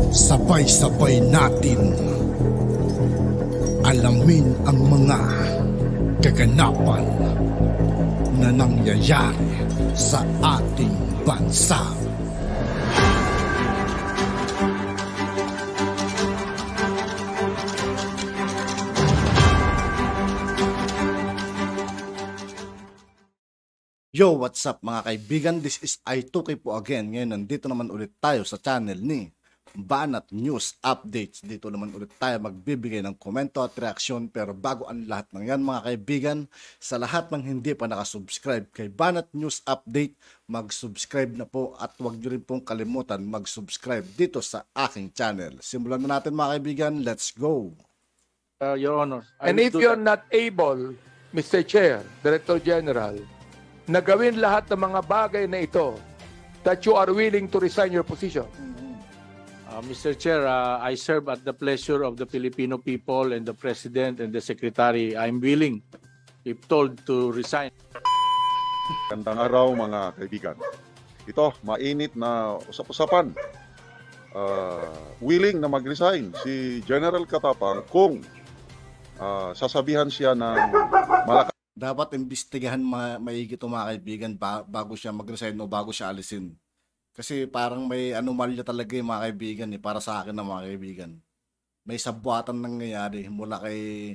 Sabay-sabay natin alamin ang mga kaganapan na nangyayari sa ating bansa. Yo, what's up mga kaibigan? This is I2K po again. Ngayon, nandito naman ulit tayo sa channel ni Banat News Updates. Dito naman ulit tayo magbibigay ng komento at reaksyon. Pero bago ang lahat ng yan mga kaibigan, sa lahat ng hindi pa nakasubscribe kay Banat News Update, mag-subscribe na po at huwag nyo rin pong kalimutan mag-subscribe dito sa aking channel. Simulan na natin mga kaibigan. Let's go! Your Honor. And if you're not able, Mr. Chair, Director General, na gawin lahat ng mga bagay na ito, that you are willing to resign your position. Mr. Chair, I serve at the pleasure of the Filipino people and the President and the Secretary. I'm willing, if told, to resign. Gandang araw mga kaibigan. Ito, mainit na usap-usapan. Willing na mag-resign si General Katapang kung sasabihan siya ng malakas. Dapat imbestigahan maigi ito mga kaibigan bago siya mag-resign o bago siya alisin. Kasi parang may anomalya talaga yung mga kaibigan para sa akin na mga kaibigan. May sabwatan nangyayari mula kay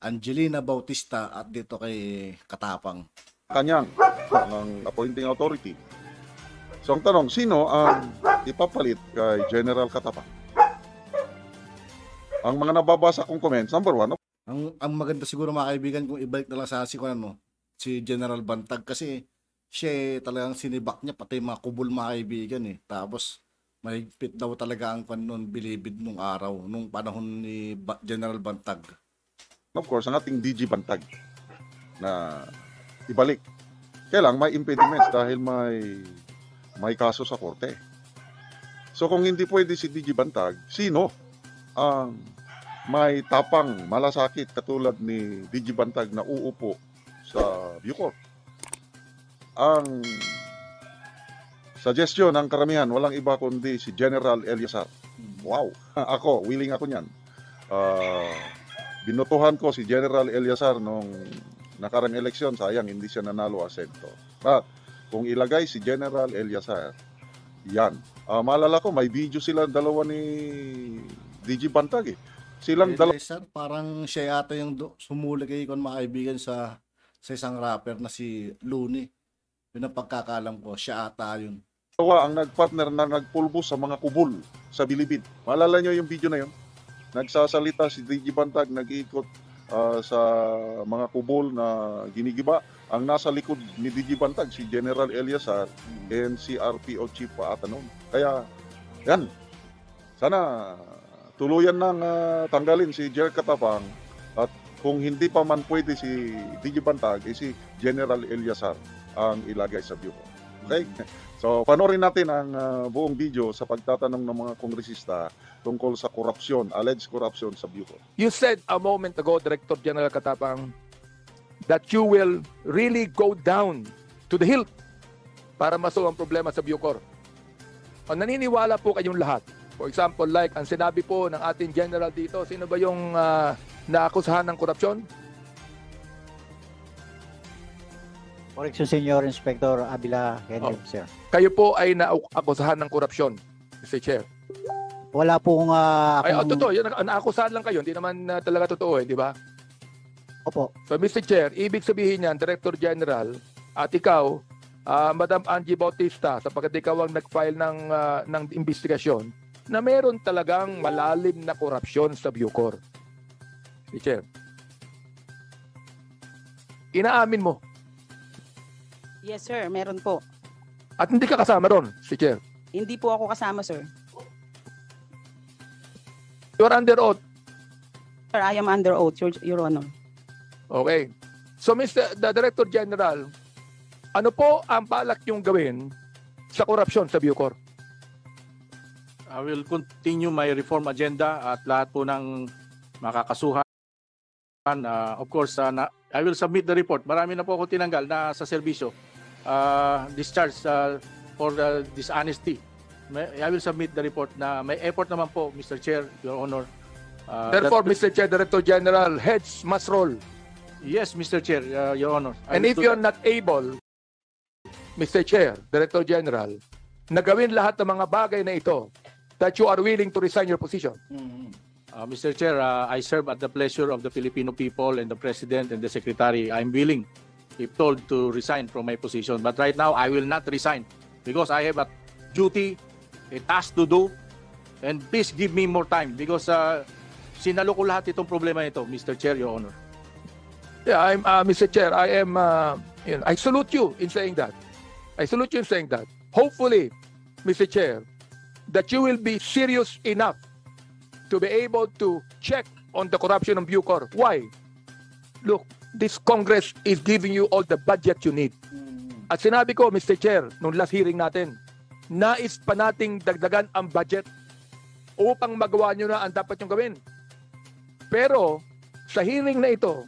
Angelina Bautista at dito kay Katapang. Kanyang ng appointing authority. So ang tanong, sino ang ipapalit kay General Katapang? Ang mga nababasa kong comments, number one, Ang maganda siguro mga kaibigan kung ibalik na lang sa si General Bantag kasi siya talagang sinibak niya pati mga kubol mga kaibigan Tapos mahigpit daw talaga ang kanon bilibid nung araw, nung panahon ni General Bantag. Of course, ang ating DG Bantag na ibalik. Kailang may impediments dahil may kaso sa korte. So kung hindi pwede si DG Bantag, sino ang may tapang malasakit katulad ni DG Bantag na uupo sa Bucor? Ang suggestion ng karamihan, walang iba kundi si General Eliazar. Wow! Ako, willing ako niyan. Binutuhan ko si General Eliazar nung nakarang eleksyon, sayang hindi siya nanalo asento. But kung ilagay si General Eliazar, yan. Maalala ko, may video sila dalawa ni DG Bantag Silang dalawa. Sir, parang siya yata yung sumuli kay mga kaibigan sa isang rapper na si Looney. Yun ang pagkakalam ko, siya ata yun. Ang nagpartner na nagpulbos sa mga kubol sa Bilibid. Maalala nyo yung video na yun? Nagsasalita si DG Bantag, nag-iikot sa mga kubol na ginigiba. Ang nasa likod ni DG Bantag, si General Eliazar and si RPO Chief pa ata noon. Kaya, yan. Sana tuluyan nang tanggalin si Jer Katapang at kung hindi pa man pwede si DG Bantag, si General Eliazar ang ilagay sa Bucor. Okay? So, panoorin natin ang buong video sa pagtatanong ng mga kongresista tungkol sa korupsyon, alleged corruption sa Bucor. You said a moment ago, Director General Katapang, that you will really go down to the hilt para masolve ang problema sa Bucor. Naniniwala po kayong lahat. For example, like ang sinabi po ng ating general dito, sino ba yung naakusahan ng korupsyon? Correction, Senior Inspector Abila Henry, sir. Kayo po ay naakusahan ng korupsyon, Mr. Chair. Wala pong totoo, naakusahan lang kayo, hindi naman talaga totoo di ba? Opo. So, Mr. Chair, ibig sabihin niyan, Director General, at ikaw, Madam Angie Bautista, sapagkat ikaw ang nag-file ng investigasyon, na meron talagang malalim na korupsyon sa Bucor. Chair. Inaamin mo. Yes, sir. Meron po. At hindi ka kasama ron, Chair. Hindi po ako kasama, sir. You are under oath. Sir, I am under oath, Your Honor. Okay. So, the Director General, ano po ang balak niyong gawin sa korupsyon sa Bucor? I will continue my reform agenda at lahat po ng makakasuhan. Of course, I will submit the report. Marami na po ako tinanggal na sa serbisyo. Discharge for dishonesty I will submit the report na may effort naman po, Mr. Chair, Your Honor. Therefore, Mr. Chair, Director General, heads must roll. Yes, Mr. Chair, Your Honor. I And will if do you're that. not able, Mr. Chair, Director General, na gawin lahat ng mga bagay na ito, that you are willing to resign your position. Mr. Chair, I serve at the pleasure of the Filipino people and the President and the Secretary. I'm willing, if told, to resign from my position. But right now, I will not resign because I have a duty, a task to do, and please give me more time because sinalo ko lahat itong problema nito, Mr. Chair, Your Honor. Yeah, Mr. Chair, I salute you in saying that. I salute you in saying that. Hopefully, Mr. Chair, that you will be serious enough to be able to check on the corruption of Bucor. Why? Look, this Congress is giving you all the budget you need. At sinabi ko, Mr. Chair, nung last hearing natin, nais pa nating dagdagan ang budget upang magawa nyo na ang dapat yung gawin. Pero, sa hearing na ito,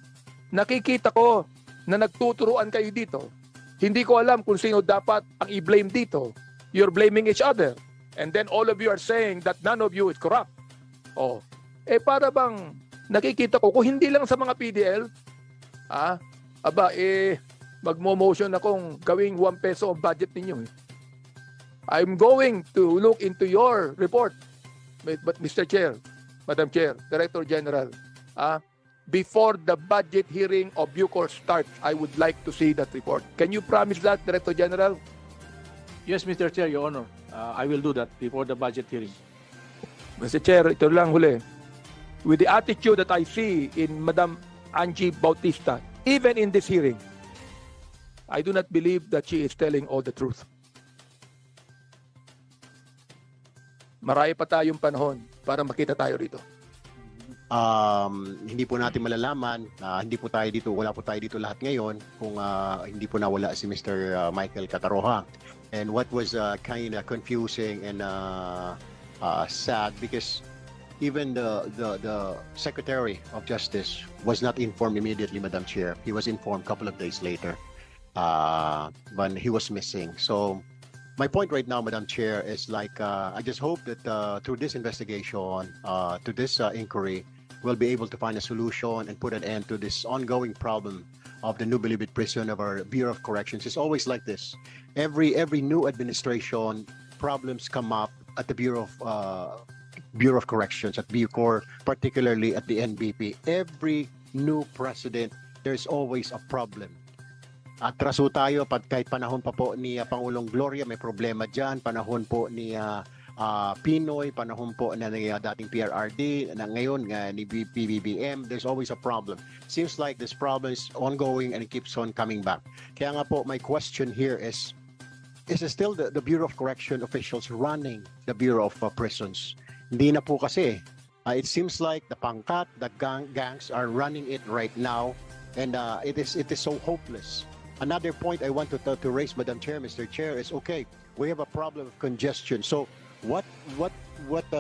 nakikita ko na nagtuturuan kayo dito. Hindi ko alam kung sino dapat ang i-blame dito. You're blaming each other. And then all of you are saying that none of you is corrupt. Oh, para bang nakikita ko, kung hindi lang sa mga PDL, magmo-motion akong gawing 1 peso ang budget ninyo. I'm going to look into your report. But Mr. Chair, Madam Chair, Director General, before the budget hearing of Bucor starts, I would like to see that report. Can you promise that, Director General? Yes, Mr. Chair, Your Honor. I will do that before the budget hearing. Mr. Chair, ito lang huli. With the attitude that I see in Madam Angie Bautista, even in this hearing, I do not believe that she is telling all the truth. Marami pa tayong panahon para makita tayo rito. Hindi po natin malalaman, hindi po tayo dito, wala po tayo dito lahat ngayon kung hindi po nawala si Mr. Michael Cataroha. And what was kind of confusing and sad because even the Secretary of Justice was not informed immediately, Madam Chair. He was informed a couple of days later when he was missing. So my point right now, Madam Chair, is like I just hope that through this investigation, to this inquiry, we'll be able to find a solution and put an end to this ongoing problem of the New Bilibid prison of our Bureau of Corrections. It's always like this. Every new administration, problems come up at the Bureau of Corrections, at Bucor, particularly at the NBP. Every new president, there's always a problem. Atraso tayo kahit panahon pa po ni Pangulong Gloria, may problema dyan. Panahon po ni Pinoy, panahon po na dating PRRD, na ngayon ni PBBM, there's always a problem. Seems like this problem is ongoing and it keeps on coming back. Kaya nga po, my question here is it still the Bureau of Correction officials running the Bureau of Prisons? Hindi na po kasi. It seems like the pangkat, the gangs are running it right now, and it is so hopeless. Another point I want to raise, Madam Chair, Mr. Chair, is okay, we have a problem of congestion. So what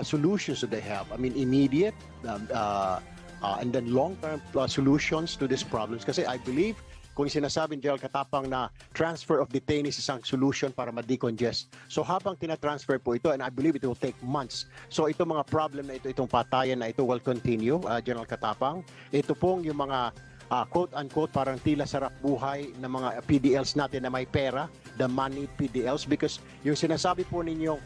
solutions do they have? I mean, immediate and then long-term solutions to these problems. Kasi I believe kung sinasabi ni General Katapang na transfer of detainees isang solution para ma-decongest. So habang tinatransfer po ito, and I believe it will take months. So itong mga problem na ito, itong patayan na ito will continue, General Katapang. Ito pong yung mga quote-unquote parang tila sarap buhay ng mga PDLs natin na may pera, the money PDLs, because yung sinasabi po ninyong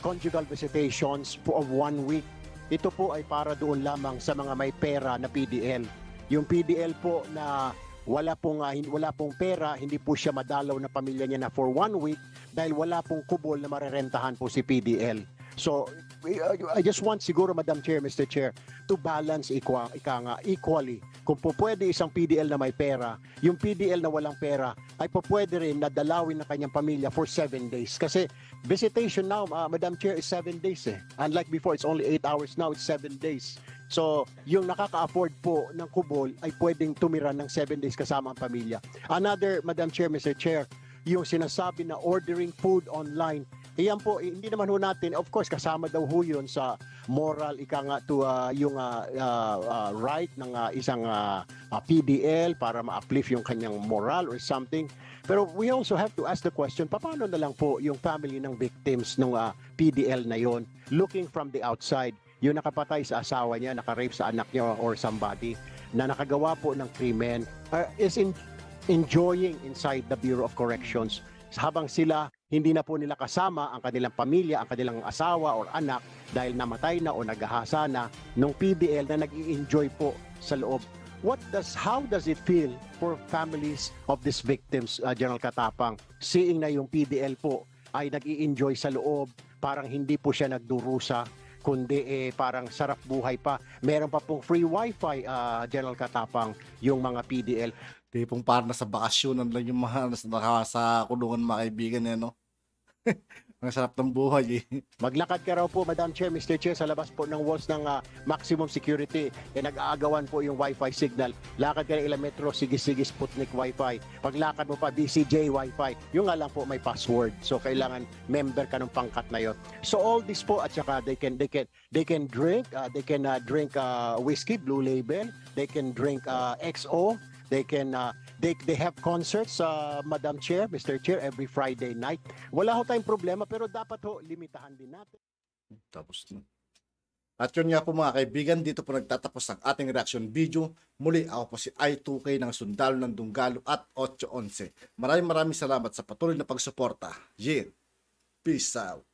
conjugal visitations po of 1 week, ito po ay para doon lamang sa mga may pera na PDL. Yung PDL po na wala pong pera, hindi po siya madalaw na pamilya niya na for 1 week dahil wala pong kubol na marerentahan po si PDL. So, I just want siguro, Madam Chair, Mr. Chair, to balance equally. Kung po pwede isang PDL na may pera, yung PDL na walang pera, ay po pwede rin na dalawin ng kanyang pamilya for 7 days. Kasi visitation now, Madam Chair, is 7 days eh. Unlike before, it's only 8 hours now, it's 7 days. So, yung nakaka-afford po ng kubol ay pwedeng tumira ng 7 days kasama ang pamilya. Another, Madam Chair, Mr. Chair, yung sinasabi na ordering food online, iyan po, hindi naman ho natin, of course, kasama daw ho yun sa moral, yung right ng isang PDL para ma-uplift yung kanyang moral or something. Pero we also have to ask the question, paano na lang po yung family ng victims ng PDL na yon, looking from the outside, yung nakapatay sa asawa niya, naka-rape sa anak niya or somebody, na nakagawa po ng krimen, enjoying inside the Bureau of Corrections habang sila hindi na po nila kasama ang kanilang pamilya, ang kanilang asawa or anak dahil namatay na o nagahasa na nung PDL na nag-i-enjoy po sa loob. How does it feel for families of these victims, General Katapang, seeing na yung PDL po ay nag-i-enjoy sa loob, parang hindi po siya nagdurusa, kundi parang sarap buhay pa. Meron pa pong free wifi, General Katapang, yung mga PDL. Tipong parang nasa bakasyonan lang yung mga nasa kulungan mga kaibigan no? Ang sarap ng buhay Maglakad ka raw po, Madam Chair, Mr. Chair, sa labas po ng walls ng maximum security. Nag-aagawan po yung Wi-Fi signal. Lakad ka ng ilang metro, sige-sige Sputnik Wi-Fi. Paglakad mo pa, BCJ Wi-Fi. Yung nga lang po may password. So kailangan member ka ng pangkat na yon. So all this po, at saka they can drink, whiskey, Blue Label. They can drink XO. They can they have concerts, Madam Chair, Mr. Chair, every Friday night. Wala ho tayong problema, pero dapat ho limitahan din natin. Tapos na. At yun nga po mga kaibigan, dito po nagtatapos ang ating reaction video. Muli ako po si I2K ng Sundalo ng Dunggalo at 811. Maraming salamat sa patuloy na pagsuporta. Yeah. Peace out.